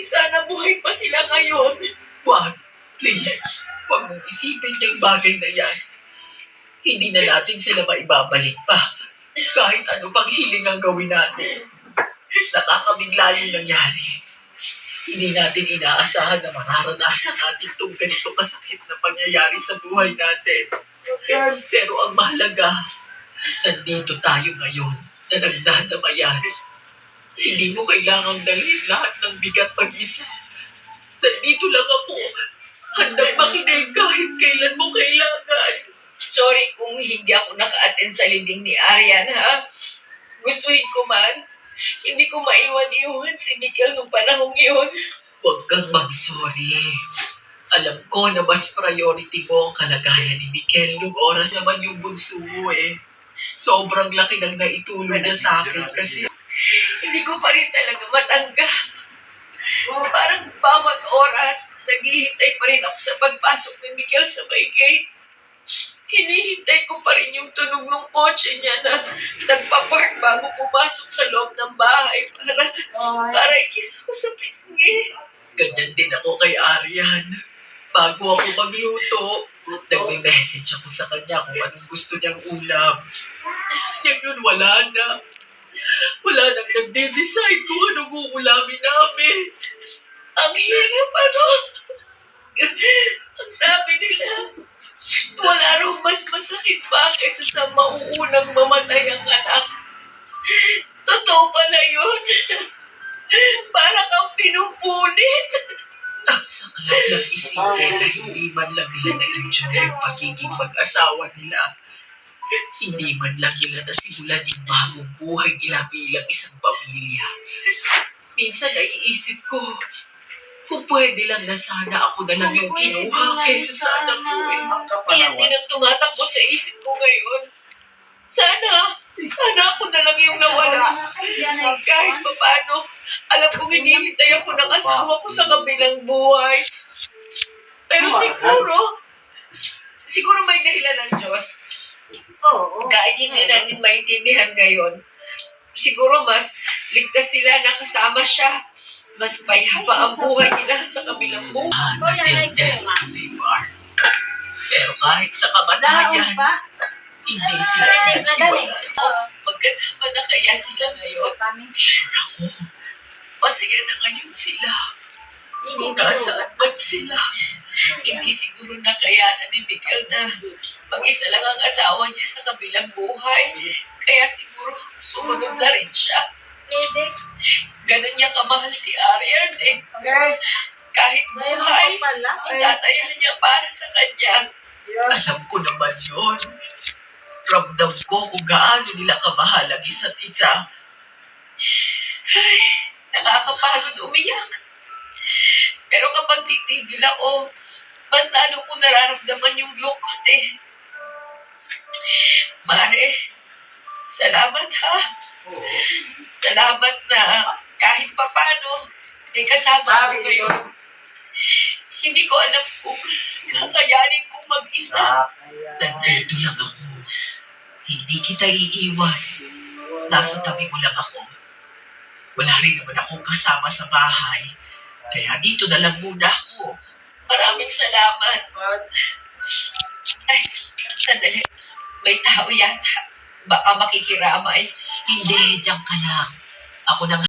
sana buhay pa sila ngayon. Wag, please. Huwag mong isipin yung bagay na yan. Hindi na natin sila maibabalik pa. Kahit ano pang hiling ang gawin natin. Nakakabigla yung nangyari. Hindi natin inaasahan na mararanasan natin itong ganito kasakit na pangyayari sa buhay natin. Pero ang mahalaga, nandito tayo ngayon na nagdadamayan. Hindi mo kailangang dalhin lahat ng bigat mag-isa. Nandito lang ako. Handang makinig kahit kailan mo kailangan. Sorry kung hindi ako naka-attend sa libing ni Arian, ha? Gustuhin ko man, hindi ko maiwan-iwan si Mikel nung panahong yun. Huwag kang mag-sorry. Alam ko na mas priority mo ang kalagayan ni Mikel nung oras naman yung bunso mo eh. Sobrang laki ng naitulong niya sa akin kasi hindi ko pa rin talaga matanggap. Parang bawat oras, naghihintay pa rin ako sa pagpasok ni Mikel sa may gate. Hinihintay ko pa rin yung tunog ng kotse niya na nagpa-park bago pumasok sa loob ng bahay para ikis ako sa pisngi. Ganyan din ako kay Arian. Bago ako magluto, nagme-message ako sa kanya kung anong gusto niyang ulam. Ngayon wala na. Wala nang nagde-decide kung anong uulamin namin. Ang hirap ano. Ang sabi nila, wala raw mas masakit pa kaysa sa mauunang mamatay ang anak. Totoo pala yun. Para kang pinupunit. Ang saklap ng isipin na hindi man lang nila na-enjoy yung pagiging mag-asawa nila. Hindi man lang nila nasimulan yung bagong buhay nila bilang isang pamilya. Minsan naiisip ko, kung pwede lang na sana ako na lang yung kinuha kaysa sa anak ko eh. Iyan din ang tumatakbo sa isip ko ngayon. Sana ako na lang yung nawala. Kahit pa paano, alam kong hinihintay ako ng asawa ko sa kabilang buhay. Pero siguro may dahilan ng Diyos. Kahit hindi natin maintindihan ngayon, siguro mas ligtas sila na kasama siya. Mas payapa ang buhay nila sa kabilang buhay. Until death they part. Pero kahit sa kamatayan, hindi sila naghiwalay. Magkasama na kaya sila ngayon? Sure ako. Masaya na ngayon sila. Kung nasaan man sila. Hindi siguro nakayanan ni Mikel na mag-isa lang ang asawa niya sa kabilang buhay. Kaya siguro sumunod na rin siya. Ganun niya kamahal si Arian eh. Kahit buhay, itatayan niya para sa kanya. Alam ko naman yun. Ramdam ko kung gaano nila kamahal ang isa't isa. Ay, nakakapagod umiyak. Pero kapag titigil ako, mas lalo ko nararamdaman yung lungkot eh. Mare, salamat ha. Salamat na kahit papano may kasama ko ngayon. Hindi ko alam kung kakayanin kong mag-isa. Nandito lang ako. Hindi kita iiwan. Nasa tabi mo lang ako. Wala rin naman akong kasama sa bahay. Kaya dito na lang muna ako. Maraming salamat. Ay, sandali. May tao yata. Baka makikiramay. Hindi, diyan ka lang. Ako nang